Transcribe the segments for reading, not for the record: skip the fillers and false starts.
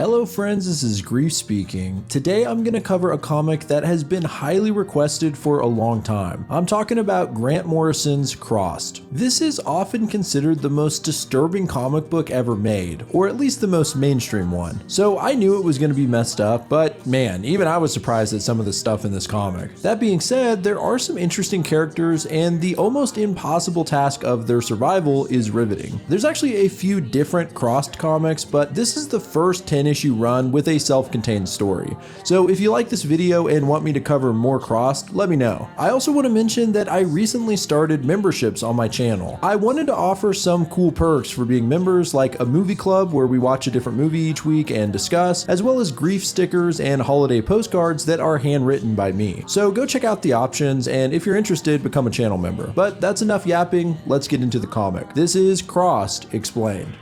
Hello friends, this is Grief speaking. Today I'm going to cover a comic that has been highly requested for a long time. I'm talking about Grant Morrison's Crossed. This is often considered the most disturbing comic book ever made, or at least the most mainstream one. So I knew it was going to be messed up, but man, even I was surprised at some of the stuff in this comic. That being said, there are some interesting characters and the almost impossible task of their survival is riveting. There's actually a few different Crossed comics, but this is the first 10-issue run with a self-contained story. So if you like this video and want me to cover more Crossed, let me know. I also want to mention that I recently started memberships on my channel. I wanted to offer some cool perks for being members, like a movie club where we watch a different movie each week and discuss, as well as grief stickers and holiday postcards that are handwritten by me. So go check out the options, and if you're interested, become a channel member. But that's enough yapping, let's get into the comic. This is Crossed Explained.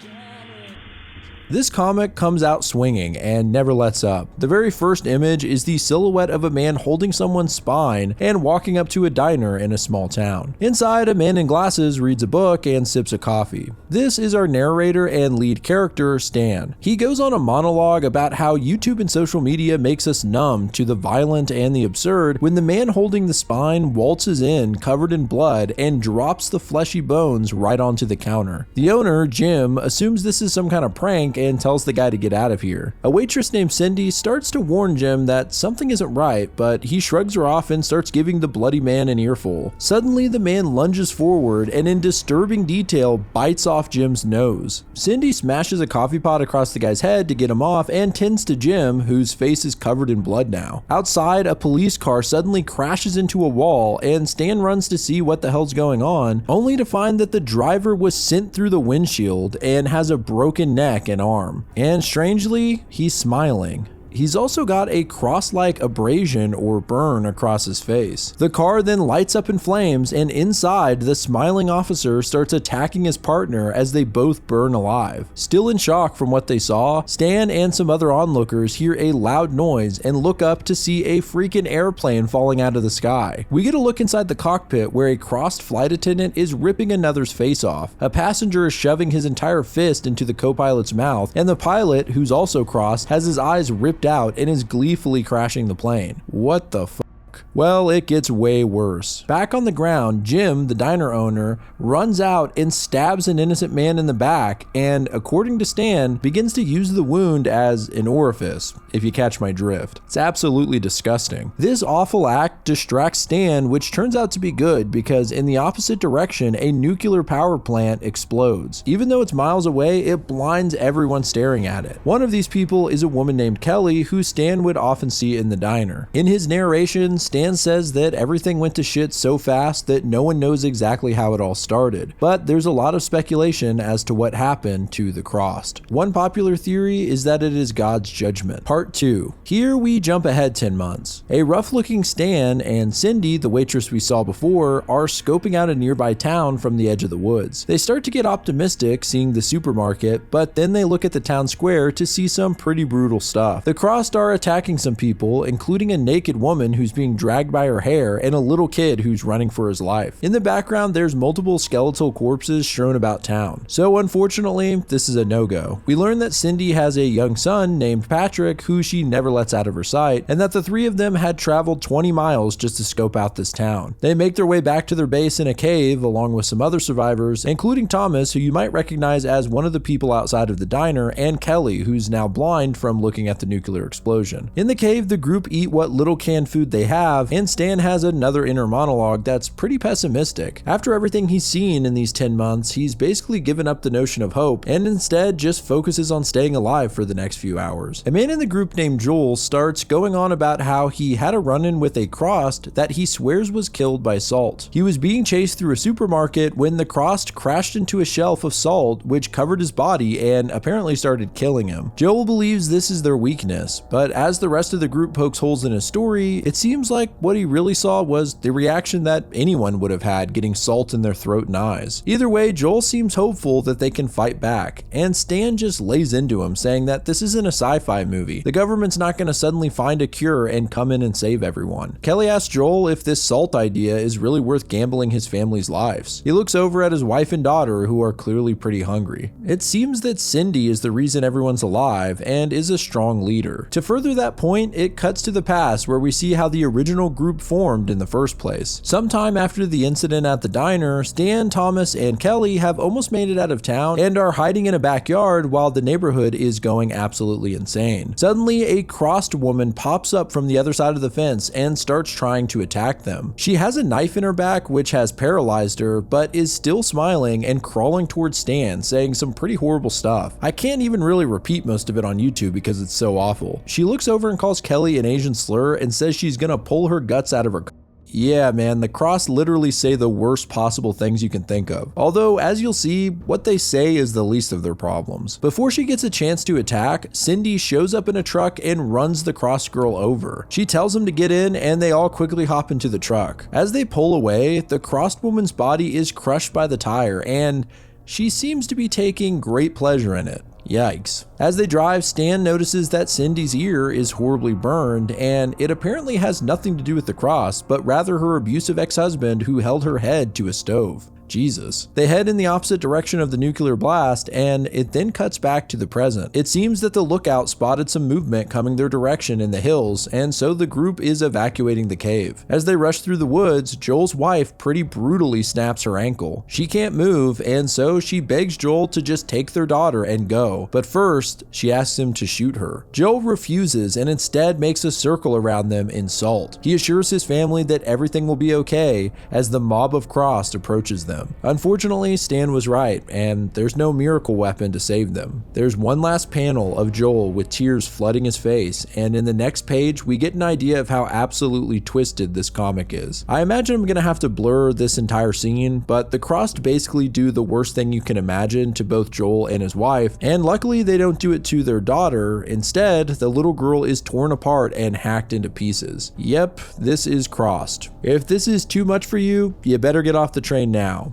This comic comes out swinging and never lets up. The very first image is the silhouette of a man holding someone's spine and walking up to a diner in a small town. Inside, a man in glasses reads a book and sips a coffee. This is our narrator and lead character, Stan. He goes on a monologue about how YouTube and social media makes us numb to the violent and the absurd when the man holding the spine waltzes in covered in blood and drops the fleshy bones right onto the counter. The owner, Jim, assumes this is some kind of prank and tells the guy to get out of here. A waitress named Cindy starts to warn Jim that something isn't right, but he shrugs her off and starts giving the bloody man an earful. Suddenly, the man lunges forward and in disturbing detail bites off Jim's nose. Cindy smashes a coffee pot across the guy's head to get him off and tends to Jim, whose face is covered in blood now. Outside, a police car suddenly crashes into a wall and Stan runs to see what the hell's going on, only to find that the driver was sent through the windshield and has a broken neck and arm. And strangely, he's smiling. He's also got a cross-like abrasion or burn across his face. The car then lights up in flames, and inside, the smiling officer starts attacking his partner as they both burn alive. Still in shock from what they saw, Stan and some other onlookers hear a loud noise and look up to see a freaking airplane falling out of the sky. We get a look inside the cockpit where a crossed flight attendant is ripping another's face off. A passenger is shoving his entire fist into the co-pilot's mouth, and the pilot, who's also crossed, has his eyes ripped out and is gleefully crashing the plane. What the fuck? Well, it gets way worse. Back on the ground, Jim, the diner owner, runs out and stabs an innocent man in the back and, according to Stan, begins to use the wound as an orifice, if you catch my drift. It's absolutely disgusting. This awful act distracts Stan, which turns out to be good because in the opposite direction, a nuclear power plant explodes. Even though it's miles away, it blinds everyone staring at it. One of these people is a woman named Kelly, who Stan would often see in the diner. In his narration, Stan says that everything went to shit so fast that no one knows exactly how it all started, but there's a lot of speculation as to what happened to the Crossed. One popular theory is that it is God's judgment. Part 2. Here we jump ahead 10 months. A rough-looking Stan and Cindy, the waitress we saw before, are scoping out a nearby town from the edge of the woods. They start to get optimistic seeing the supermarket, but then they look at the town square to see some pretty brutal stuff. The Crossed are attacking some people, including a naked woman who's being dragged by her hair and a little kid who's running for his life. In the background, there's multiple skeletal corpses strewn about town. So unfortunately, this is a no-go. We learn that Cindy has a young son named Patrick who she never lets out of her sight, and that the three of them had traveled 20 miles just to scope out this town. They make their way back to their base in a cave along with some other survivors, including Thomas, who you might recognize as one of the people outside of the diner, and Kelly, who's now blind from looking at the nuclear explosion. In the cave, the group eat what little canned food they have, and Stan has another inner monologue that's pretty pessimistic. After everything he's seen in these 10 months, he's basically given up the notion of hope and instead just focuses on staying alive for the next few hours. A man in the group named Joel starts going on about how he had a run-in with a Crossed that he swears was killed by salt. He was being chased through a supermarket when the Crossed crashed into a shelf of salt which covered his body and apparently started killing him. Joel believes this is their weakness, but as the rest of the group pokes holes in his story, it seems seems like what he really saw was the reaction that anyone would have had getting salt in their throat and eyes. Either way, Joel seems hopeful that they can fight back, and Stan just lays into him, saying that this isn't a sci-fi movie. The government's not going to suddenly find a cure and come in and save everyone. Kelly asks Joel if this salt idea is really worth gambling his family's lives. He looks over at his wife and daughter, who are clearly pretty hungry. It seems that Cindy is the reason everyone's alive and is a strong leader. To further that point, it cuts to the past where we see how the original group formed in the first place. Sometime after the incident at the diner, Stan, Thomas, and Kelly have almost made it out of town and are hiding in a backyard while the neighborhood is going absolutely insane. Suddenly, a crossed woman pops up from the other side of the fence and starts trying to attack them. She has a knife in her back which has paralyzed her, but is still smiling and crawling towards Stan, saying some pretty horrible stuff. I can't even really repeat most of it on YouTube because it's so awful. She looks over and calls Kelly an Asian slur and says she's gonna pull her guts out of her. Yeah, man, the Cross literally say the worst possible things you can think of. Although, as you'll see, what they say is the least of their problems. Before she gets a chance to attack, Cindy shows up in a truck and runs the Cross girl over. She tells them to get in, and they all quickly hop into the truck. As they pull away, the crossed woman's body is crushed by the tire, and she seems to be taking great pleasure in it. Yikes. As they drive, Stan notices that Cindy's ear is horribly burned, and it apparently has nothing to do with the Cross, but rather her abusive ex-husband who held her head to a stove. Jesus. They head in the opposite direction of the nuclear blast, and it then cuts back to the present. It seems that the lookout spotted some movement coming their direction in the hills, and so the group is evacuating the cave. As they rush through the woods, Joel's wife pretty brutally snaps her ankle. She can't move, and so she begs Joel to just take their daughter and go. But first, she asks him to shoot her. Joel refuses and instead makes a circle around them in salt. He assures his family that everything will be okay as the mob of Crossed approaches them. Unfortunately, Stan was right, and there's no miracle weapon to save them. There's one last panel of Joel with tears flooding his face, and in the next page, we get an idea of how absolutely twisted this comic is. I imagine I'm gonna have to blur this entire scene, but the Crossed basically do the worst thing you can imagine to both Joel and his wife, and luckily they don't do it to their daughter. Instead, the little girl is torn apart and hacked into pieces. Yep, this is Crossed. If this is too much for you, you better get off the train now.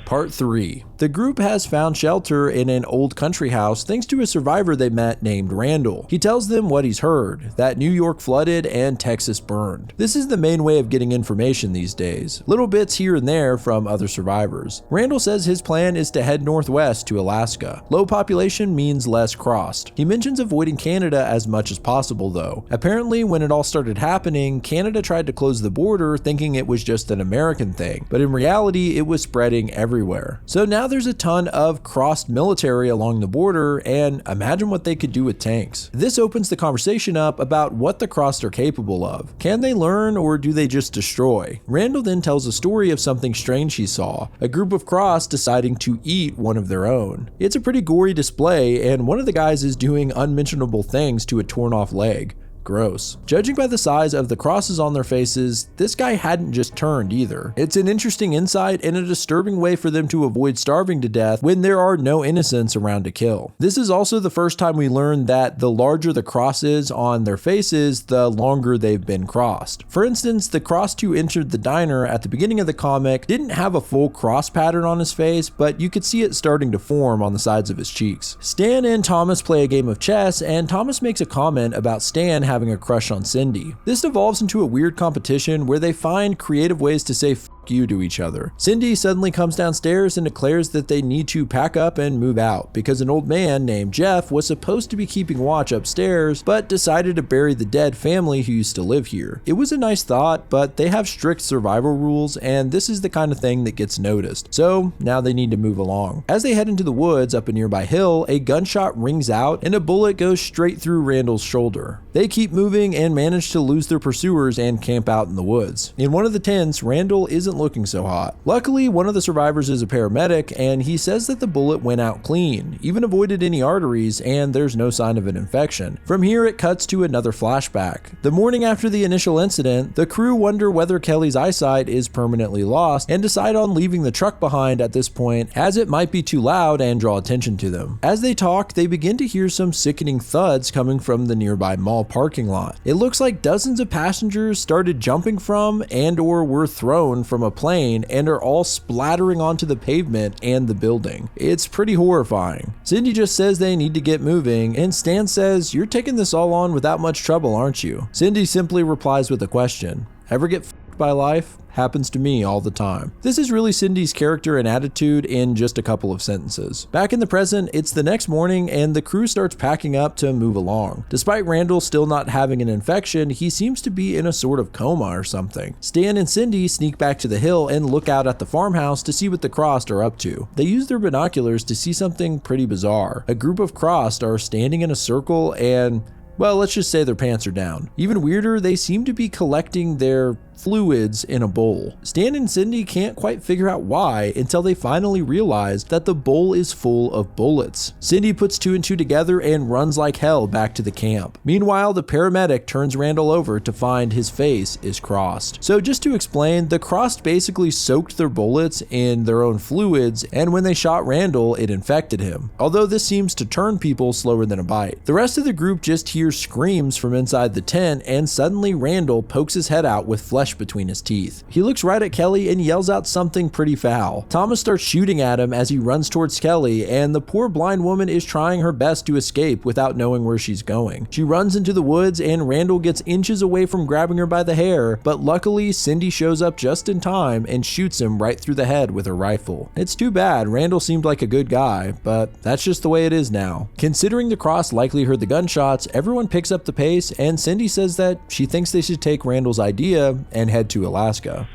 Part 3. The group has found shelter in an old country house thanks to a survivor they met named Randall. He tells them what he's heard, that New York flooded and Texas burned. This is the main way of getting information these days, little bits here and there from other survivors. Randall says his plan is to head northwest to Alaska. Low population means less Crossed. He mentions avoiding Canada as much as possible though. Apparently when it all started happening, Canada tried to close the border thinking it was just an American thing, but in reality it was spreading everywhere. So now there's a ton of Crossed military along the border, and imagine what they could do with tanks. This opens the conversation up about what the Crossed are capable of. Can they learn, or do they just destroy? Randall then tells a story of something strange he saw, a group of Crossed deciding to eat one of their own. It's a pretty gory display, and one of the guys is doing unmentionable things to a torn off leg. Gross. Judging by the size of the crosses on their faces, this guy hadn't just turned either. It's an interesting insight and a disturbing way for them to avoid starving to death when there are no innocents around to kill. This is also the first time we learn that the larger the cross is on their faces, the longer they've been crossed. For instance, the Crossed who entered the diner at the beginning of the comic didn't have a full cross pattern on his face, but you could see it starting to form on the sides of his cheeks. Stan and Thomas play a game of chess, and Thomas makes a comment about Stan having a crush on Cindy. This devolves into a weird competition where they find creative ways to say "f you" to each other. Cindy suddenly comes downstairs and declares that they need to pack up and move out because an old man named Jeff was supposed to be keeping watch upstairs but decided to bury the dead family who used to live here. It was a nice thought, but they have strict survival rules, and this is the kind of thing that gets noticed. So now they need to move along. As they head into the woods up a nearby hill, a gunshot rings out and a bullet goes straight through Randall's shoulder. They keep moving and manage to lose their pursuers and camp out in the woods. In one of the tents, Randall isn't looking so hot. Luckily, one of the survivors is a paramedic, and he says that the bullet went out clean, even avoided any arteries, and there's no sign of an infection. From here, it cuts to another flashback. The morning after the initial incident, the crew wonder whether Kelly's eyesight is permanently lost and decide on leaving the truck behind at this point, as it might be too loud and draw attention to them. As they talk, they begin to hear some sickening thuds coming from the nearby mall parking lot. It looks like dozens of passengers started jumping from and/or were thrown from a plane and are all splattering onto the pavement and the building. It's pretty horrifying. Cindy just says they need to get moving, and Stan says, "You're taking this all on without much trouble, aren't you?" Cindy simply replies with a question. Ever get f***ed by life? Happens to me all the time. This is really Cindy's character and attitude in just a couple of sentences. Back in the present, it's the next morning and the crew starts packing up to move along. Despite Randall still not having an infection, he seems to be in a sort of coma or something. Stan and Cindy sneak back to the hill and look out at the farmhouse to see what the Crossed are up to. They use their binoculars to see something pretty bizarre. A group of Crossed are standing in a circle and, well, let's just say their pants are down. Even weirder, they seem to be collecting their fluids in a bowl. Stan and Cindy can't quite figure out why until they finally realize that the bowl is full of bullets. Cindy puts two and two together and runs like hell back to the camp. Meanwhile, the paramedic turns Randall over to find his face is crossed. So just to explain, the Crossed basically soaked their bullets in their own fluids, and when they shot Randall, it infected him. Although this seems to turn people slower than a bite. The rest of the group just hears screams from inside the tent, and suddenly Randall pokes his head out with flesh between his teeth. He looks right at Kelly and yells out something pretty foul. Thomas starts shooting at him as he runs towards Kelly, and the poor blind woman is trying her best to escape without knowing where she's going. She runs into the woods and Randall gets inches away from grabbing her by the hair, but luckily Cindy shows up just in time and shoots him right through the head with her rifle. It's too bad. Randall seemed like a good guy, but that's just the way it is now. Considering the Cross likely heard the gunshots, everyone picks up the pace, and Cindy says that she thinks they should take Randall's idea and head to Alaska.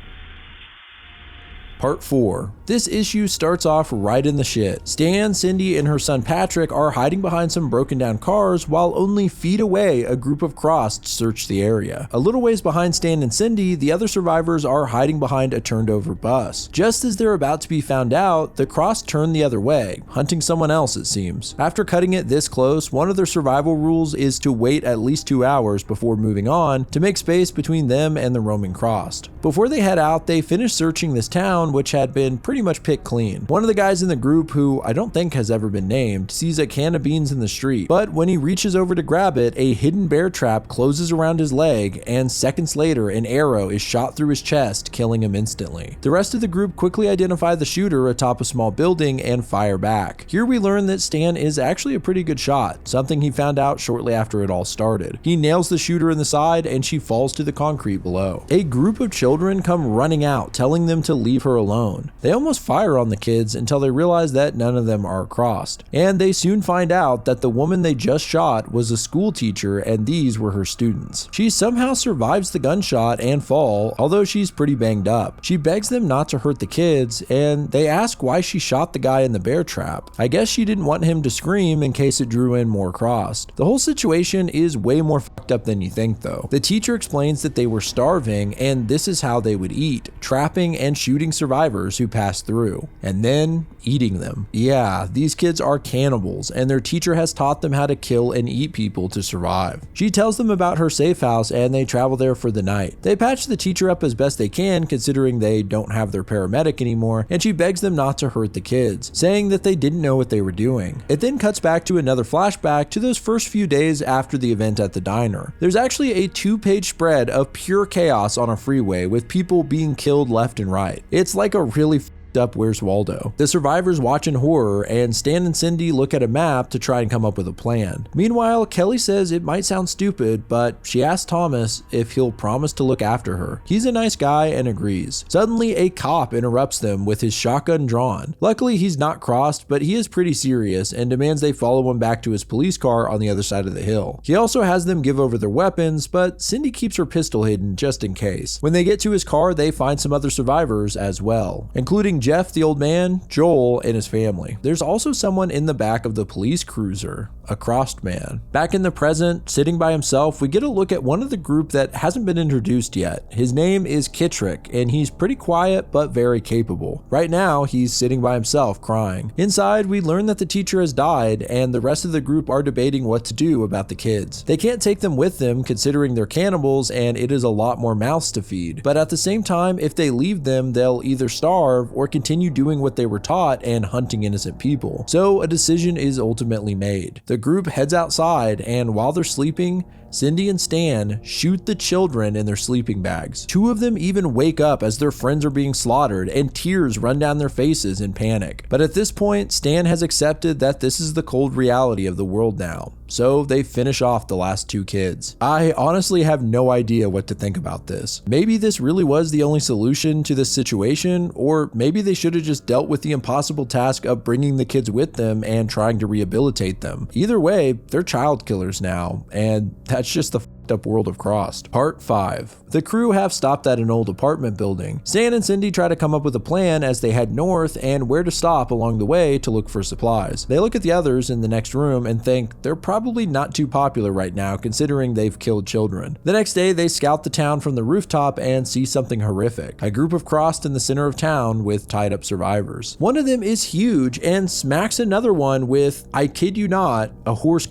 Part 4. This issue starts off right in the shit. Stan, Cindy, and her son Patrick are hiding behind some broken down cars while only feet away a group of Crossed search the area. A little ways behind Stan and Cindy, the other survivors are hiding behind a turned over bus. Just as they're about to be found out, the Crossed turn the other way, hunting someone else it seems. After cutting it this close, one of their survival rules is to wait at least 2 hours before moving on to make space between them and the roaming Crossed. Before they head out, they finish searching this town, which had been pretty much picked clean. One of the guys in the group, who I don't think has ever been named, sees a can of beans in the street, but when he reaches over to grab it, a hidden bear trap closes around his leg, and seconds later an arrow is shot through his chest, killing him instantly. The rest of the group quickly identify the shooter atop a small building and fire back. Here we learn that Stan is actually a pretty good shot, something he found out shortly after it all started. He nails the shooter in the side and she falls to the concrete below. A group of children come running out, telling them to leave her alone. They almost fire on the kids until they realize that none of them are Crossed, and they soon find out that the woman they just shot was a school teacher and these were her students. She somehow survives the gunshot and fall, although she's pretty banged up. She begs them not to hurt the kids, and they ask why she shot the guy in the bear trap. I guess she didn't want him to scream in case it drew in more Crossed. The whole situation is way more fucked up than you think though. The teacher explains that they were starving and this is how they would eat, trapping and shooting survivors who pass through, and then eating them. Yeah, these kids are cannibals, and their teacher has taught them how to kill and eat people to survive. She tells them about her safe house, and they travel there for the night. They patch the teacher up as best they can, considering they don't have their paramedic anymore, and she begs them not to hurt the kids, saying that they didn't know what they were doing. It then cuts back to another flashback to those first few days after the event at the diner. There's actually a 2-page spread of pure chaos on a freeway with people being killed left and right. It's like a really up Where's Waldo. The survivors watch in horror, and Stan and Cindy look at a map to try and come up with a plan. Meanwhile, Kelly says it might sound stupid, but she asks Thomas if he'll promise to look after her. He's a nice guy and agrees. Suddenly, a cop interrupts them with his shotgun drawn. Luckily, he's not Crossed, but he is pretty serious and demands they follow him back to his police car on the other side of the hill. He also has them give over their weapons, but Cindy keeps her pistol hidden just in case. When they get to his car, they find some other survivors as well, including Jeff, the old man, Joel, and his family. There's also someone in the back of the police cruiser. a crossed man. Back in the present, sitting by himself, we get a look at one of the group that hasn't been introduced yet. His name is Kittrick, and he's pretty quiet but very capable. Right now, he's sitting by himself crying. Inside, we learn that the teacher has died, and the rest of the group are debating what to do about the kids. They can't take them with them considering they're cannibals and it is a lot more mouths to feed. But at the same time, if they leave them, they'll either starve or continue doing what they were taught and hunting innocent people. So a decision is ultimately made. The group heads outside, and while they're sleeping, Cindy and Stan shoot the children in their sleeping bags. Two of them even wake up as their friends are being slaughtered, and tears run down their faces in panic. But at this point, Stan has accepted that this is the cold reality of the world now. So they finish off the last two kids. I honestly have no idea what to think about this. Maybe this really was the only solution to this situation, or maybe they should have just dealt with the impossible task of bringing the kids with them and trying to rehabilitate them. Either way, they're child killers now, and that's just the up world of Crossed. Part 5. The crew have stopped at an old apartment building. Stan and Cindy try to come up with a plan as they head north and where to stop along the way to look for supplies. They look at the others in the next room and think they're probably not too popular right now considering they've killed children. The next day, they scout the town from the rooftop and see something horrific. A group of Crossed in the center of town with tied up survivors. One of them is huge and smacks another one with, I kid you not, a horse.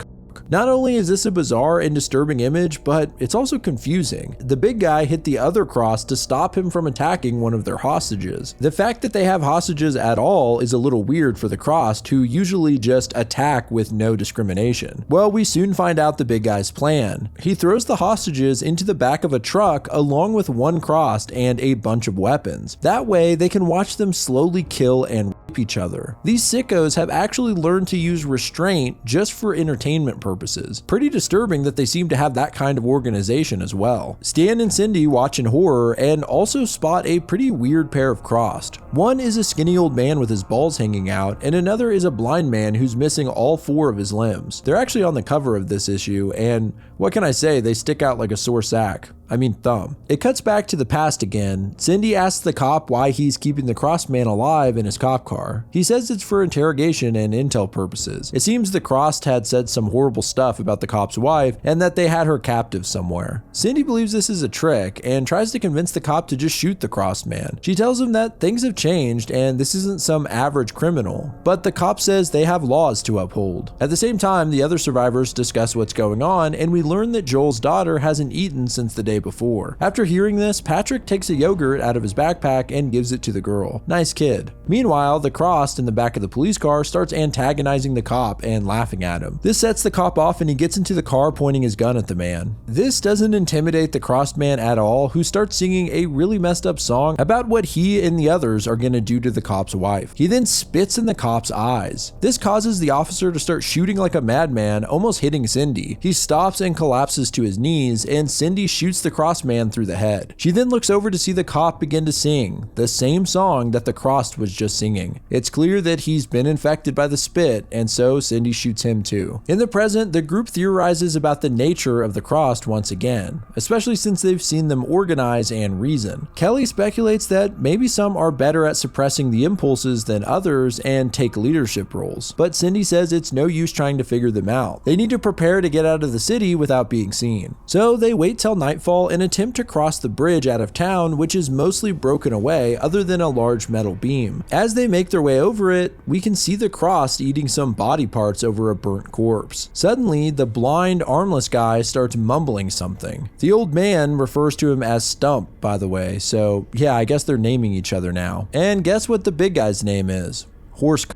Not only is this a bizarre and disturbing image, but it's also confusing. The big guy hit the other Crossed to stop him from attacking one of their hostages. The fact that they have hostages at all is a little weird for the Crossed, who usually just attack with no discrimination. Well, we soon find out the big guy's plan. He throws the hostages into the back of a truck along with one Crossed and a bunch of weapons. That way, they can watch them slowly kill and rape each other. These sickos have actually learned to use restraint just for entertainment purposes. Pretty disturbing that they seem to have that kind of organization as well. Stan and Cindy watch in horror and also spot a pretty weird pair of Crossed. One is a skinny old man with his balls hanging out, and another is a blind man who's missing all 4 of his limbs. They're actually on the cover of this issue, and what can I say, they stick out like a sore sack. Thumb. It cuts back to the past again. Cindy asks the cop why he's keeping the Crossed man alive in his cop car. He says it's for interrogation and intel purposes. It seems the Crossed had said some horrible stuff about the cop's wife and that they had her captive somewhere. Cindy believes this is a trick and tries to convince the cop to just shoot the Crossed man. She tells him that things have changed and this isn't some average criminal, but the cop says they have laws to uphold. At the same time, the other survivors discuss what's going on, and we learn that Joel's daughter hasn't eaten since the day before. After hearing this, Patrick takes a yogurt out of his backpack and gives it to the girl. Nice kid. Meanwhile, the Crossed in the back of the police car starts antagonizing the cop and laughing at him. This sets the cop off and he gets into the car pointing his gun at the man. This doesn't intimidate the Crossed man at all, who starts singing a really messed up song about what he and the others are gonna do to the cop's wife. He then spits in the cop's eyes. This causes the officer to start shooting like a madman, almost hitting Cindy. He stops and collapses to his knees, and Cindy shoots the Crossed man through the head. She then looks over to see the cop begin to sing the same song that the Crossed was just singing. It's clear that he's been infected by the spit, and so Cindy shoots him too. In the present, the group theorizes about the nature of the Crossed once again, especially since they've seen them organize and reason. Kelly speculates that maybe some are better at suppressing the impulses than others and take leadership roles, but Cindy says it's no use trying to figure them out. They need to prepare to get out of the city without being seen. So they wait till nightfall and attempt to cross the bridge out of town, which is mostly broken away other than a large metal beam. As they make their way over it, we can see the Crossed eating some body parts over a burnt corpse. Suddenly, the blind, armless guy starts mumbling something. The old man refers to him as Stump, by the way, so yeah, I guess they're naming each other now. And guess what the big guy's name is? Horsecock.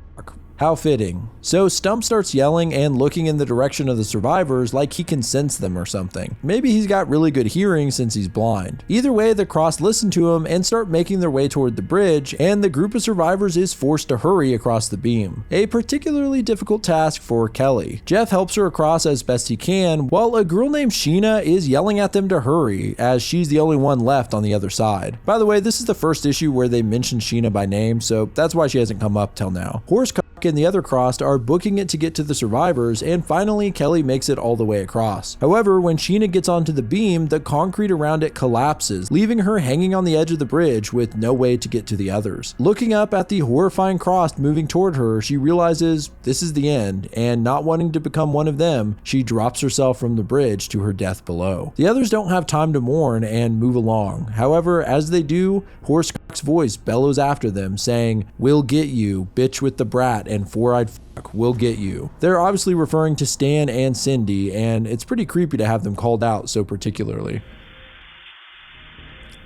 How fitting. So Stump starts yelling and looking in the direction of the survivors like he can sense them or something. Maybe he's got really good hearing since he's blind. Either way, the Crossed listen to him and start making their way toward the bridge, and the group of survivors is forced to hurry across the beam. A particularly difficult task for Kelly. Jeff helps her across as best he can, while a girl named Sheena is yelling at them to hurry, as she's the only one left on the other side. By the way, this is the first issue where they mention Sheena by name, so that's why she hasn't come up till now. Horsecock and the other Crossed are booking it to get to the survivors, and finally Kelly makes it all the way across. However, when Sheena gets onto the beam, the concrete around it collapses, leaving her hanging on the edge of the bridge with no way to get to the others. Looking up at the horrifying Crossed moving toward her, she realizes this is the end, and not wanting to become one of them, she drops herself from the bridge to her death below. The others don't have time to mourn and move along. However, as they do, Horsecock's voice bellows after them, saying, "We'll get you, bitch with the brat and four-eyed fuck, we'll get you." They're obviously referring to Stan and Cindy, and it's pretty creepy to have them called out so particularly.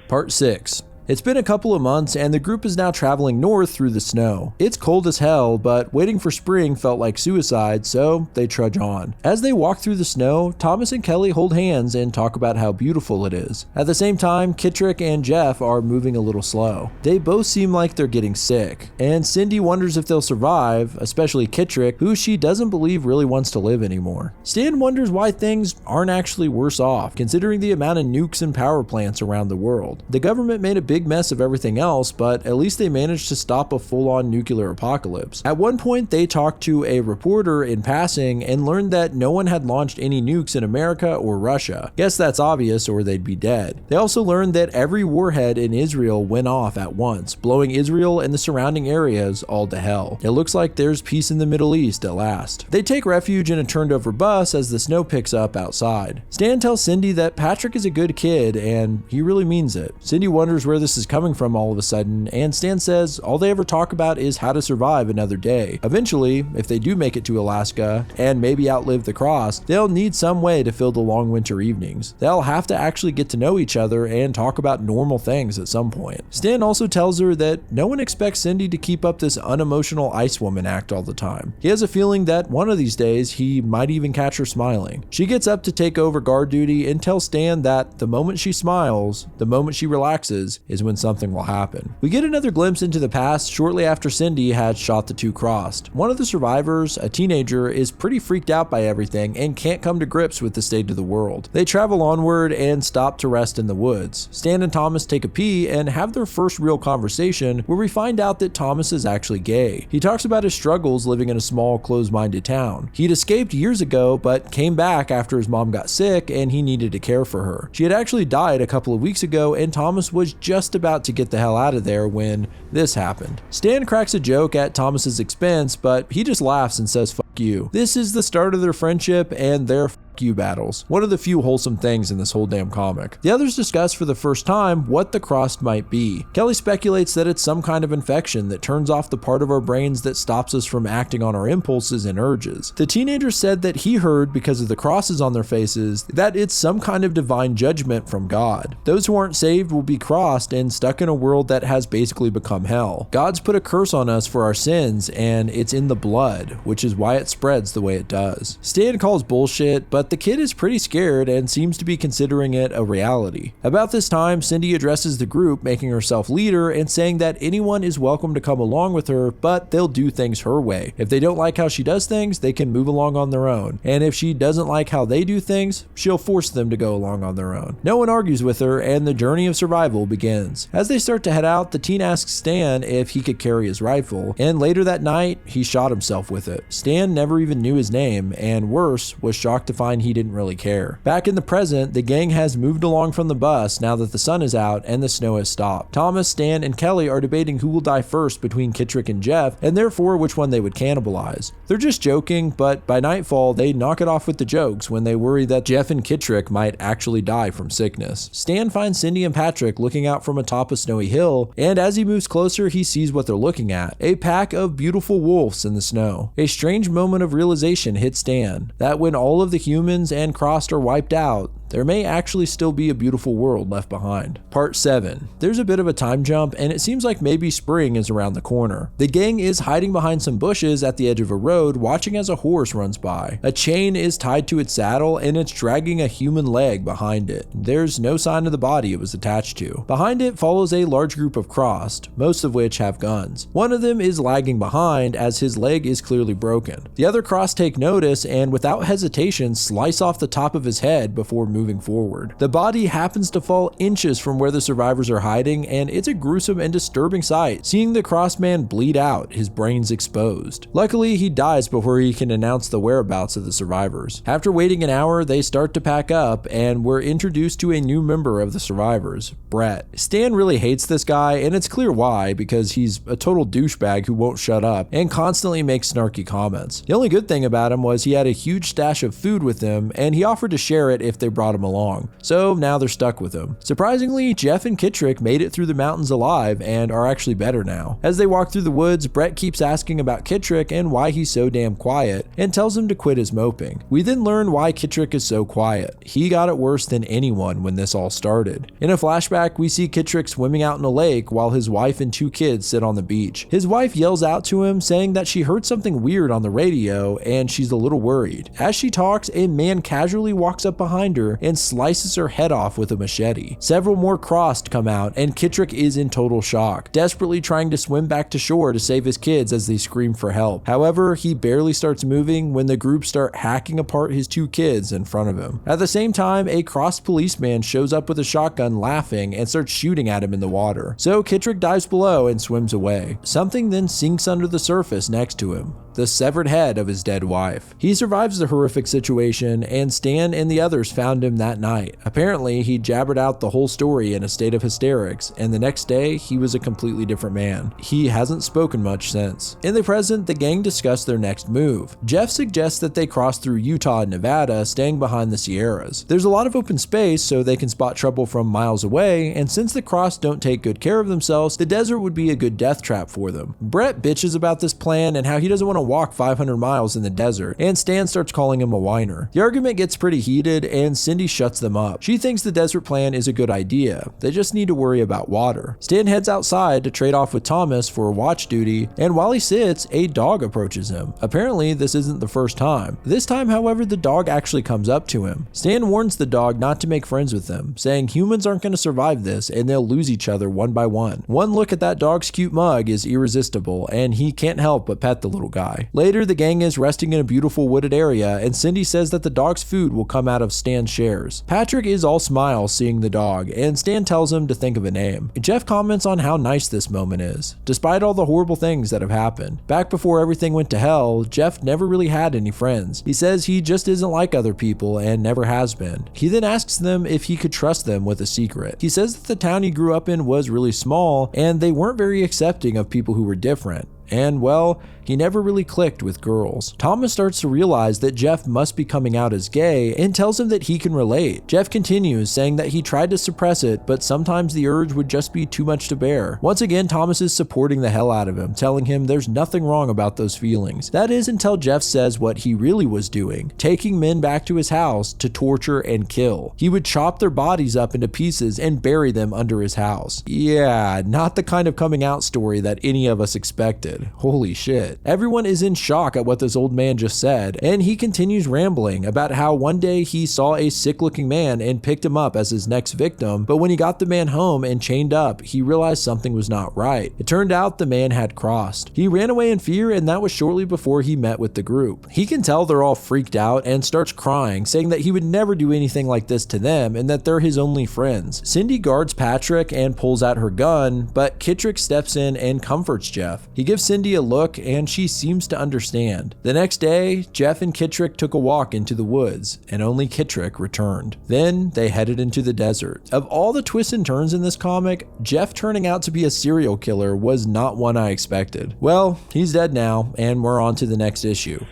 Part 6. It's been a couple of months and the group is now traveling north through the snow. It's cold as hell, but waiting for spring felt like suicide, so they trudge on. As they walk through the snow, Thomas and Kelly hold hands and talk about how beautiful it is. At the same time, Kittrick and Jeff are moving a little slow. They both seem like they're getting sick, and Cindy wonders if they'll survive, especially Kittrick, who she doesn't believe really wants to live anymore. Stan wonders why things aren't actually worse off, considering the amount of nukes and power plants around the world. The government made a big mess of everything else, but at least they managed to stop a full-on nuclear apocalypse. At one point, they talked to a reporter in passing and learned that no one had launched any nukes in America or Russia. Guess that's obvious, or they'd be dead. They also learned that every warhead in Israel went off at once, blowing Israel and the surrounding areas all to hell. It looks like there's peace in the Middle East at last. They take refuge in a turned-over bus as the snow picks up outside. Stan tells Cindy that Patrick is a good kid, and he really means it. Cindy wonders where this is coming from all of a sudden, and Stan says all they ever talk about is how to survive another day. Eventually, if they do make it to Alaska and maybe outlive the Crossed, they'll need some way to fill the long winter evenings. They'll have to actually get to know each other and talk about normal things at some point. Stan also tells her that no one expects Cindy to keep up this unemotional ice woman act all the time. He has a feeling that one of these days he might even catch her smiling. She gets up to take over guard duty and tells Stan that the moment she smiles, the moment she relaxes, is when something will happen. We get another glimpse into the past shortly after Cindy had shot the two Crossed. One of the survivors, a teenager, is pretty freaked out by everything and can't come to grips with the state of the world. They travel onward and stop to rest in the woods. Stan and Thomas take a pee and have their first real conversation, where we find out that Thomas is actually gay. He talks about his struggles living in a small, closed-minded town. He'd escaped years ago, but came back after his mom got sick and he needed to care for her. She had actually died a couple of weeks ago, and Thomas was just about to get the hell out of there when this happened. Stan cracks a joke at Thomas's expense, but he just laughs and says fuck you. This is the start of their friendship and their you battles. One of the few wholesome things in this whole damn comic. The others discuss for the first time what the Crossed might be. Kelly speculates that it's some kind of infection that turns off the part of our brains that stops us from acting on our impulses and urges. The teenager said that he heard, because of the crosses on their faces, that it's some kind of divine judgment from God. Those who aren't saved will be crossed and stuck in a world that has basically become hell. God's put a curse on us for our sins, and it's in the blood, which is why it spreads the way it does. Stan calls bullshit, but the kid is pretty scared and seems to be considering it a reality. About this time, Cindy addresses the group, making herself leader and saying that anyone is welcome to come along with her, but they'll do things her way. If they don't like how she does things, they can move along on their own. And if she doesn't like how they do things, she'll force them to go along on their own. No one argues with her, and the journey of survival begins. As they start to head out, the teen asks Stan if he could carry his rifle, and later that night, he shot himself with it. Stan never even knew his name, and worse, was shocked to find he didn't really care. Back in the present, the gang has moved along from the bus now that the sun is out and the snow has stopped. Thomas, Stan, and Kelly are debating who will die first between Kittrick and Jeff, and therefore which one they would cannibalize. They're just joking, but by nightfall, they knock it off with the jokes when they worry that Jeff and Kittrick might actually die from sickness. Stan finds Cindy and Patrick looking out from atop a snowy hill, and as he moves closer, he sees what they're looking at: a pack of beautiful wolves in the snow. A strange moment of realization hits Stan, that when all of the humans and Crossed are wiped out, there may actually still be a beautiful world left behind. Part 7. There's a bit of a time jump, and it seems like maybe spring is around the corner. The gang is hiding behind some bushes at the edge of a road, watching as a horse runs by. A chain is tied to its saddle, and it's dragging a human leg behind it. There's no sign of the body it was attached to. Behind it follows a large group of Crossed, most of which have guns. One of them is lagging behind, as his leg is clearly broken. The other Crossed take notice, and without hesitation slice off the top of his head before moving moving forward. The body happens to fall inches from where the survivors are hiding, and it's a gruesome and disturbing sight, seeing the crossed man bleed out, his brains exposed. Luckily, he dies before he can announce the whereabouts of the survivors. After waiting an hour, they start to pack up, and we're introduced to a new member of the survivors, Brett. Stan really hates this guy, and it's clear why, because he's a total douchebag who won't shut up and constantly makes snarky comments. The only good thing about him was he had a huge stash of food with him, and he offered to share it if they brought him along. So now they're stuck with him. Surprisingly, Jeff and Kittrick made it through the mountains alive and are actually better now. As they walk through the woods, Brett keeps asking about Kittrick and why he's so damn quiet, and tells him to quit his moping. We then learn why Kittrick is so quiet. He got it worse than anyone when this all started. In a flashback, we see Kittrick swimming out in a lake while his wife and 2 kids sit on the beach. His wife yells out to him saying that she heard something weird on the radio and she's a little worried. As she talks, a man casually walks up behind her and slices her head off with a machete. Several more crossed come out and Kittrick is in total shock, desperately trying to swim back to shore to save his kids as they scream for help. However, he barely starts moving when the group start hacking apart his 2 kids in front of him. At the same time, a crossed policeman shows up with a shotgun laughing and starts shooting at him in the water. So Kittrick dives below and swims away. Something then sinks under the surface next to him, the severed head of his dead wife. He survives the horrific situation, and Stan and the others found him that night. Apparently, he jabbered out the whole story in a state of hysterics, and the next day, he was a completely different man. He hasn't spoken much since. In the present, the gang discussed their next move. Jeff suggests that they cross through Utah and Nevada, staying behind the Sierras. There's a lot of open space, so they can spot trouble from miles away, and since the Cross don't take good care of themselves, the desert would be a good death trap for them. Brett bitches about this plan and how he doesn't want to walk 500 miles in the desert, and Stan starts calling him a whiner. The argument gets pretty heated, and Cindy shuts them up. She thinks the desert plan is a good idea. They just need to worry about water. Stan heads outside to trade off with Thomas for watch duty, and while he sits, a dog approaches him. Apparently, this isn't the first time. This time, however, the dog actually comes up to him. Stan warns the dog not to make friends with them, saying humans aren't going to survive this and they'll lose each other one by one. One look at that dog's cute mug is irresistible, and he can't help but pet the little guy. Later, the gang is resting in a beautiful wooded area, and Cindy says that the dog's food will come out of Stan's shares. Patrick is all smiles seeing the dog, and Stan tells him to think of a name. Jeff comments on how nice this moment is, despite all the horrible things that have happened. Back before everything went to hell, Jeff never really had any friends. He says he just isn't like other people and never has been. He then asks them if he could trust them with a secret. He says that the town he grew up in was really small, and they weren't very accepting of people who were different. And well, he never really clicked with girls. Thomas starts to realize that Jeff must be coming out as gay and tells him that he can relate. Jeff continues, saying that he tried to suppress it, but sometimes the urge would just be too much to bear. Once again, Thomas is supporting the hell out of him, telling him there's nothing wrong about those feelings. That is until Jeff says what he really was doing, taking men back to his house to torture and kill. He would chop their bodies up into pieces and bury them under his house. Yeah, not the kind of coming out story that any of us expected. Holy shit. Everyone is in shock at what this old man just said, and he continues rambling about how one day he saw a sick-looking man and picked him up as his next victim, but when he got the man home and chained up, he realized something was not right. It turned out the man had crossed. He ran away in fear, and that was shortly before he met with the group. He can tell they're all freaked out and starts crying, saying that he would never do anything like this to them and that they're his only friends. Cindy guards Patrick and pulls out her gun, but Kittrick steps in and comforts Jeff. He gives Cindy a look, and she seems to understand. The next day, Jeff and Kittrick took a walk into the woods, and only Kittrick returned. Then they headed into the desert. Of all the twists and turns in this comic, Jeff turning out to be a serial killer was not one I expected. Well, he's dead now, and we're on to the next issue.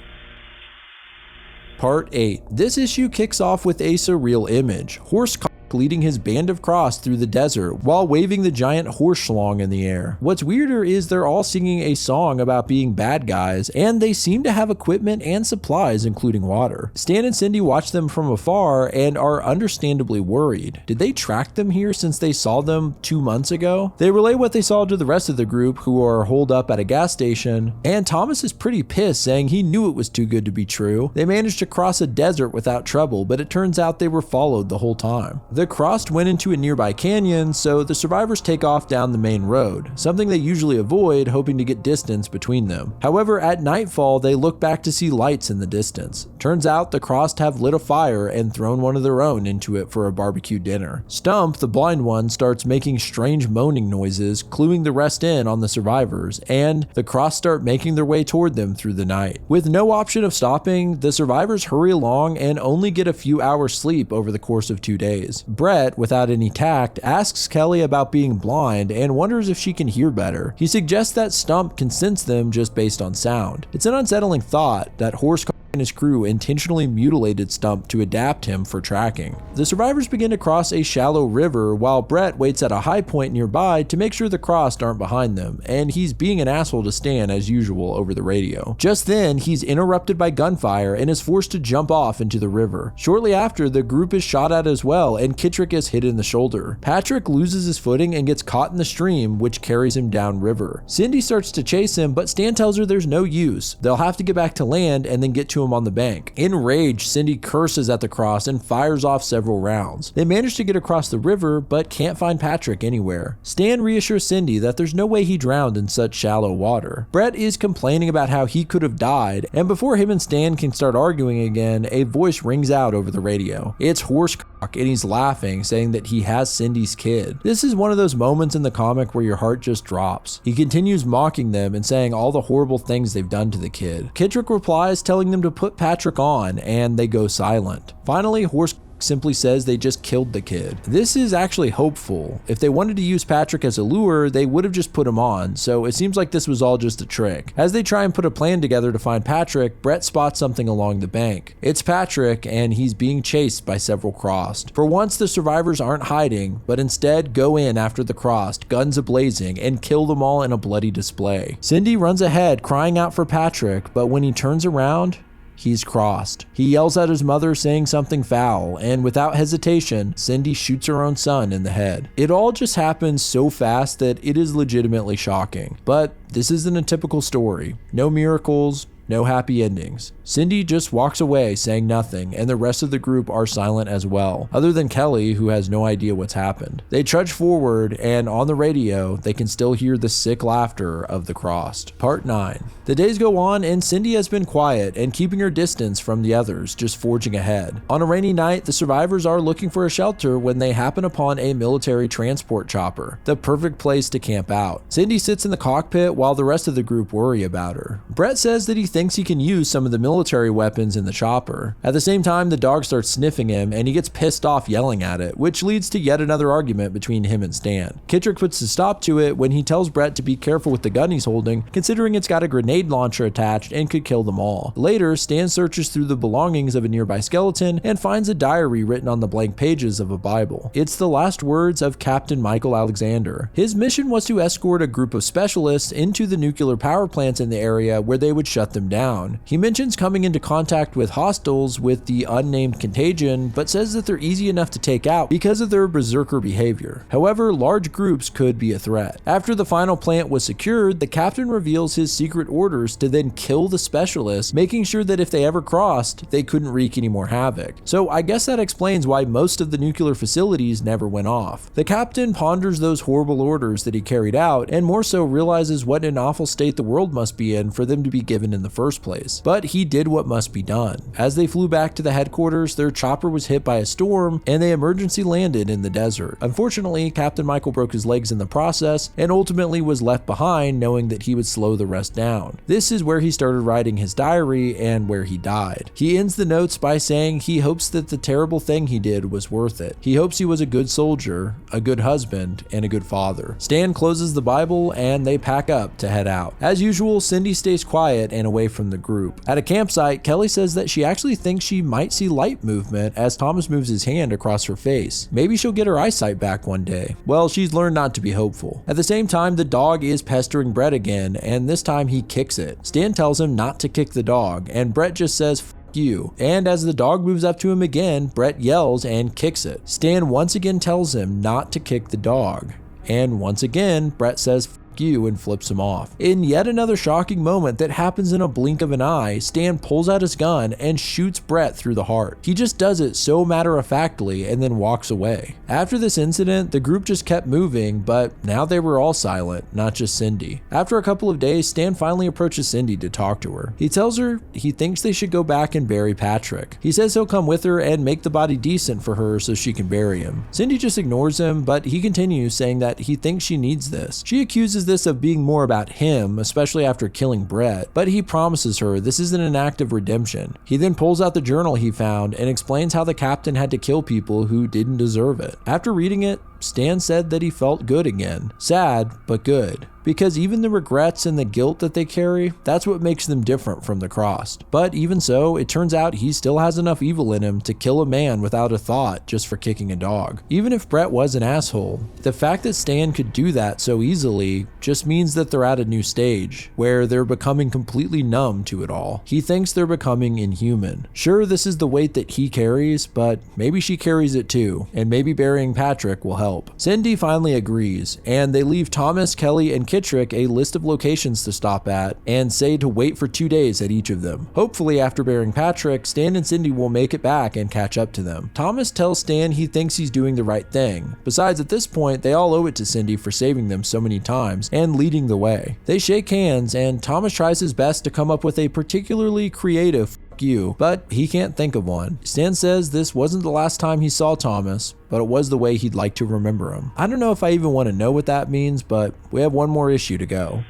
Part 8. This issue kicks off with a surreal image. Horsecock leading his band of Cross through the desert while waving the giant horse schlong in the air. What's weirder is they're all singing a song about being bad guys, and they seem to have equipment and supplies, including water. Stan and Cindy watch them from afar and are understandably worried. Did they track them here since they saw them 2 months ago? They relay what they saw to the rest of the group, who are holed up at a gas station, and Thomas is pretty pissed, saying he knew it was too good to be true. They managed to cross a desert without trouble, but it turns out they were followed the whole time. The Crossed went into a nearby canyon, so the survivors take off down the main road, something they usually avoid, hoping to get distance between them. However, at nightfall, they look back to see lights in the distance. Turns out the Crossed have lit a fire and thrown one of their own into it for a barbecue dinner. Stump, the blind one, starts making strange moaning noises, cluing the rest in on the survivors, and the Crossed start making their way toward them through the night. With no option of stopping, the survivors hurry along and only get a few hours sleep over the course of 2 days. Brett, without any tact, asks Kelly about being blind and wonders if she can hear better. He suggests that Stump can sense them just based on sound. It's an unsettling thought that Horse and his crew intentionally mutilated Stump to adapt him for tracking. The survivors begin to cross a shallow river while Brett waits at a high point nearby to make sure the Crossed aren't behind them, and he's being an asshole to Stan as usual over the radio. Just then, he's interrupted by gunfire and is forced to jump off into the river. Shortly after, the group is shot at as well, and Kittrick is hit in the shoulder. Patrick loses his footing and gets caught in the stream, which carries him downriver. Cindy starts to chase him, but Stan tells her there's no use. They'll have to get back to land and then get to him on the bank. Enraged, Cindy curses at the Cross and fires off several rounds. They manage to get across the river, but can't find Patrick anywhere. Stan reassures Cindy that there's no way he drowned in such shallow water. Brett is complaining about how he could have died, and before him and Stan can start arguing again, a voice rings out over the radio. It's Horsecock, and he's laughing, saying that he has Cindy's kid. This is one of those moments in the comic where your heart just drops. He continues mocking them and saying all the horrible things they've done to the kid. Kittrick replies, telling them to put Patrick on, and they go silent. Finally, Horse simply says they just killed the kid. This is actually hopeful. If they wanted to use Patrick as a lure, they would have just put him on, so it seems like this was all just a trick. As they try and put a plan together to find Patrick, Brett spots something along the bank. It's Patrick, and he's being chased by several Crossed. For once, the survivors aren't hiding, but instead go in after the Crossed, guns ablazing, and kill them all in a bloody display. Cindy runs ahead, crying out for Patrick, but when he turns around, he's Crossed. He yells at his mother, saying something foul, and without hesitation, Cindy shoots her own son in the head. It all just happens so fast that it is legitimately shocking. But this isn't a typical story. No miracles, no happy endings. Cindy just walks away saying nothing, and the rest of the group are silent as well, other than Kelly, who has no idea what's happened. They trudge forward, and on the radio, they can still hear the sick laughter of the Crossed. Part 9. The days go on, and Cindy has been quiet and keeping her distance from the others, just forging ahead. On a rainy night, the survivors are looking for a shelter when they happen upon a military transport chopper, the perfect place to camp out. Cindy sits in the cockpit while the rest of the group worry about her. Brett says that he thinks he can use some of the military weapons in the chopper. At the same time, the dog starts sniffing him and he gets pissed off yelling at it, which leads to yet another argument between him and Stan. Kittrick puts a stop to it when he tells Brett to be careful with the gun he's holding, considering it's got a grenade launcher attached and could kill them all. Later, Stan searches through the belongings of a nearby skeleton and finds a diary written on the blank pages of a Bible. It's the last words of Captain Michael Alexander. His mission was to escort a group of specialists into the nuclear power plants in the area where they would shut them down. He mentions coming into contact with hostiles with the unnamed contagion, but says that they're easy enough to take out because of their berserker behavior. However, large groups could be a threat. After the final plant was secured, the captain reveals his secret orders to then kill the specialists, making sure that if they ever crossed, they couldn't wreak any more havoc. So I guess that explains why most of the nuclear facilities never went off. The captain ponders those horrible orders that he carried out, and more so realizes what an awful state the world must be in for them to be given in the first place. But he did what must be done. As they flew back to the headquarters, their chopper was hit by a storm and they emergency landed in the desert. Unfortunately, Captain Michael broke his legs in the process and ultimately was left behind, knowing that he would slow the rest down. This is where he started writing his diary and where he died. He ends the notes by saying he hopes that the terrible thing he did was worth it. He hopes he was a good soldier, a good husband, and a good father. Stan closes the Bible and they pack up to head out. As usual, Cindy stays quiet and away from the group. At a campsite, Kelly says that she actually thinks she might see light movement as Thomas moves his hand across her face. Maybe she'll get her eyesight back one day. Well, she's learned not to be hopeful. At the same time, the dog is pestering Brett again, and this time he kicks it. Stan tells him not to kick the dog, and Brett just says, "F you." And as the dog moves up to him again, Brett yells and kicks it. Stan once again tells him not to kick the dog. And once again, Brett says, "F you and flips him off. In yet another shocking moment that happens in a blink of an eye, Stan pulls out his gun and shoots Brett through the heart. He just does it so matter-of-factly and then walks away. After this incident, the group just kept moving, but now they were all silent, not just Cindy. After a couple of days, Stan finally approaches Cindy to talk to her. He tells her he thinks they should go back and bury Patrick. He says he'll come with her and make the body decent for her so she can bury him. Cindy just ignores him, but he continues, saying that he thinks she needs this. She accuses this of being more about him, especially after killing Brett, but he promises her this isn't an act of redemption. He then pulls out the journal he found and explains how the captain had to kill people who didn't deserve it. After reading it, Stan said that he felt good again. Sad, but good. Because even the regrets and the guilt that they carry, that's what makes them different from the Crossed. But even so, it turns out he still has enough evil in him to kill a man without a thought just for kicking a dog. Even if Brett was an asshole, the fact that Stan could do that so easily just means that they're at a new stage, where they're becoming completely numb to it all. He thinks they're becoming inhuman. Sure, this is the weight that he carries, but maybe she carries it too, and maybe burying Patrick will help. Cindy finally agrees, and they leave Thomas, Kelly, and Kittrick a list of locations to stop at and say to wait for 2 days at each of them. Hopefully, after burying Patrick, Stan and Cindy will make it back and catch up to them. Thomas tells Stan he thinks he's doing the right thing. Besides, at this point, they all owe it to Cindy for saving them so many times and leading the way. They shake hands, and Thomas tries his best to come up with a particularly creative you, but he can't think of one. Stan says this wasn't the last time he saw Thomas, but it was the way he'd like to remember him. I don't know if I even want to know what that means, but we have one more issue to go.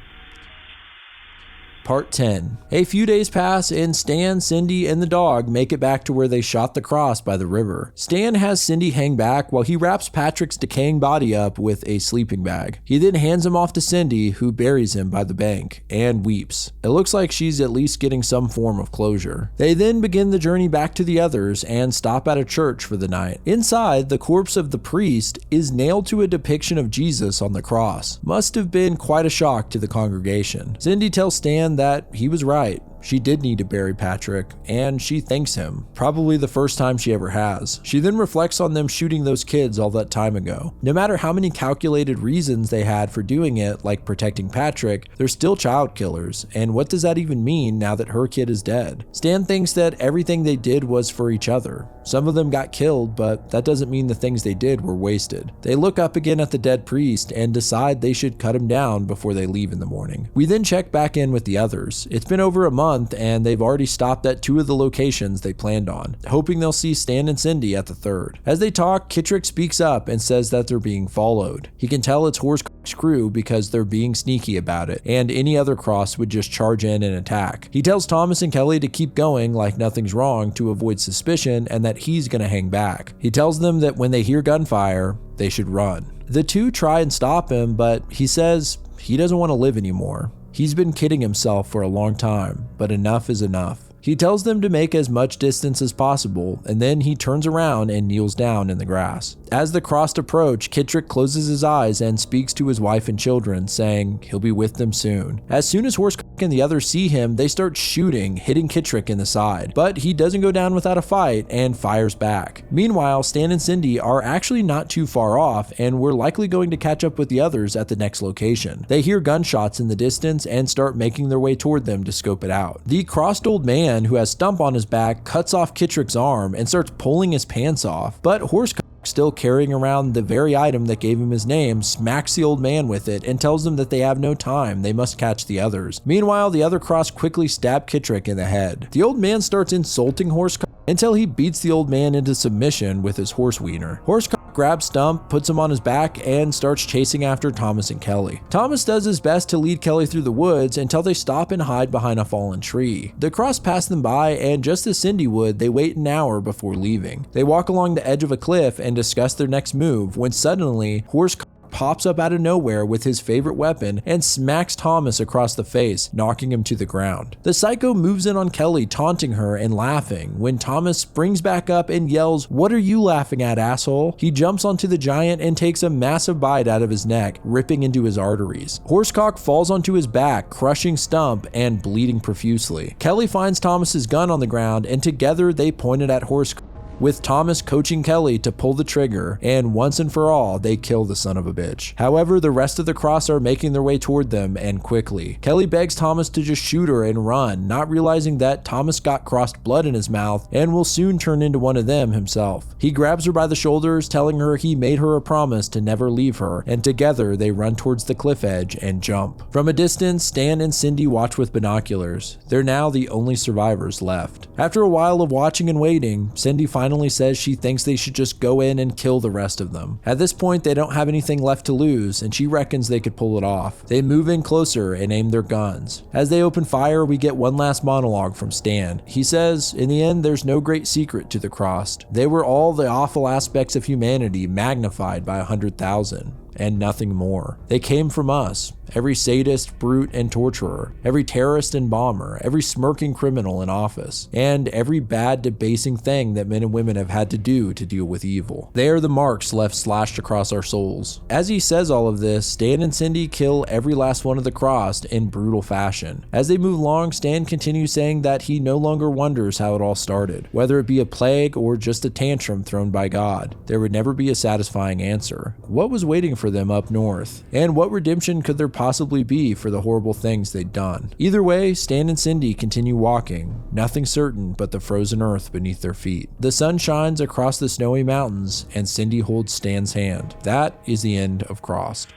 Part 10. A few days pass and Stan, Cindy, and the dog make it back to where they shot the cross by the river. Stan has Cindy hang back while he wraps Patrick's decaying body up with a sleeping bag. He then hands him off to Cindy, who buries him by the bank and weeps. It looks like she's at least getting some form of closure. They then begin the journey back to the others and stop at a church for the night. Inside, the corpse of the priest is nailed to a depiction of Jesus on the cross. Must have been quite a shock to the congregation. Cindy tells Stan that he was right. She did need to bury Patrick, and she thanks him, probably the first time she ever has. She then reflects on them shooting those kids all that time ago. No matter how many calculated reasons they had for doing it, like protecting Patrick, they're still child killers, and what does that even mean now that her kid is dead? Stan thinks that everything they did was for each other. Some of them got killed, but that doesn't mean the things they did were wasted. They look up again at the dead priest and decide they should cut him down before they leave in the morning. We then check back in with the others. It's been over a month and they've already stopped at 2 of the locations they planned on, hoping they'll see Stan and Cindy at the 3rd. As they talk, Kittrick speaks up and says that they're being followed. He can tell it's Horsecock's crew because they're being sneaky about it, and any other cross would just charge in and attack. He tells Thomas and Kelly to keep going like nothing's wrong to avoid suspicion and that he's gonna hang back. He tells them that when they hear gunfire, they should run. The 2 try and stop him, but he says he doesn't want to live anymore. He's been kidding himself for a long time, but enough is enough. He tells them to make as much distance as possible, and then he turns around and kneels down in the grass. As the crossed approach, Kittrick closes his eyes and speaks to his wife and children, saying he'll be with them soon. As soon as Horsecock and the others see him, they start shooting, hitting Kittrick in the side. But he doesn't go down without a fight and fires back. Meanwhile, Stan and Cindy are actually not too far off, and we're likely going to catch up with the others at the next location. They hear gunshots in the distance and start making their way toward them to scope it out. The crossed old man who has Stump on his back cuts off Kittrick's arm and starts pulling his pants off, but Horsecock, still carrying around the very item that gave him his name, smacks the old man with it and tells them that they have no time, they must catch the others. Meanwhile, the other cross quickly stab Kittrick in the head. The old man starts insulting Horsecock until he beats the old man into submission with his horse wiener. Horsecock grabs Stump, puts him on his back, and starts chasing after Thomas and Kelly. Thomas does his best to lead Kelly through the woods until they stop and hide behind a fallen tree. The cross pass them by, and just as Cindy would, they wait an hour before leaving. They walk along the edge of a cliff and discuss their next move when suddenly Horsecock pops up out of nowhere with his favorite weapon and smacks Thomas across the face, knocking him to the ground. The psycho moves in on Kelly, taunting her and laughing, when Thomas springs back up and yells, "What are you laughing at, asshole?" He jumps onto the giant and takes a massive bite out of his neck, ripping into his arteries. Horsecock falls onto his back, crushing Stump and bleeding profusely. Kelly finds Thomas's gun on the ground, and together they point it at Horsecock. with Thomas coaching Kelly to pull the trigger, and once and for all, they kill the son of a bitch. However, the rest of the Cross are making their way toward them, and quickly. Kelly begs Thomas to just shoot her and run, not realizing that Thomas got Crossed blood in his mouth and will soon turn into one of them himself. He grabs her by the shoulders, telling her he made her a promise to never leave her, and together they run towards the cliff edge and jump. From a distance, Stan and Cindy watch with binoculars. They're now the only survivors left. After a while of watching and waiting, Cindy finally says she thinks they should just go in and kill the rest of them. At this point, they don't have anything left to lose, and she reckons they could pull it off. They move in closer and aim their guns. As they open fire, we get one last monologue from Stan. He says, in the end, there's no great secret to the Crossed. They were all the awful aspects of humanity magnified by 100,000. And nothing more. They came from us, every sadist, brute, and torturer, every terrorist and bomber, every smirking criminal in office, and every bad, debasing thing that men and women have had to do to deal with evil. They are the marks left slashed across our souls. As he says all of this, Stan and Cindy kill every last one of the Crossed in brutal fashion. As they move along, Stan continues saying that he no longer wonders how it all started. Whether it be a plague or just a tantrum thrown by God, there would never be a satisfying answer. What was waiting for them up north? And what redemption could there possibly be for the horrible things they'd done? Either way, Stan and Cindy continue walking, nothing certain but the frozen earth beneath their feet. The sun shines across the snowy mountains, and Cindy holds Stan's hand. That is the end of Crossed.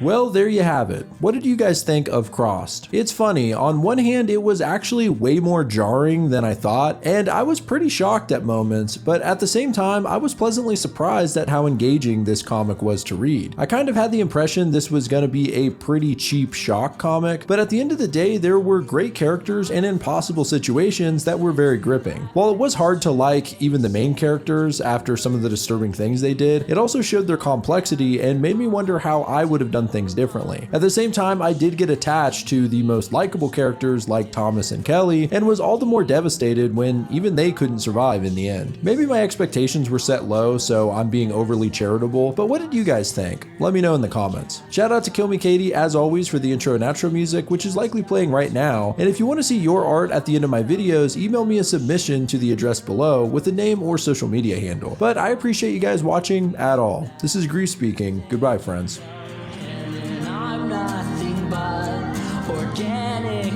Well, there you have it. What did you guys think of Crossed? It's funny, on one hand it was actually way more jarring than I thought, and I was pretty shocked at moments, but at the same time I was pleasantly surprised at how engaging this comic was to read. I kind of had the impression this was going to be a pretty cheap shock comic, but at the end of the day there were great characters and impossible situations that were very gripping. While it was hard to like even the main characters after some of the disturbing things they did, it also showed their complexity and made me wonder how I would have done things differently. At the same time, I did get attached to the most likable characters like Thomas and Kelly, and was all the more devastated when even they couldn't survive in the end. Maybe my expectations were set low, so I'm being overly charitable, but what did you guys think? Let me know in the comments. Shout out to Kill Me Katie as always for the intro and outro music, which is likely playing right now, and if you want to see your art at the end of my videos, email me a submission to the address below with a name or social media handle. But I appreciate you guys watching at all. This is Grief speaking. Goodbye, friends. Nothing but organic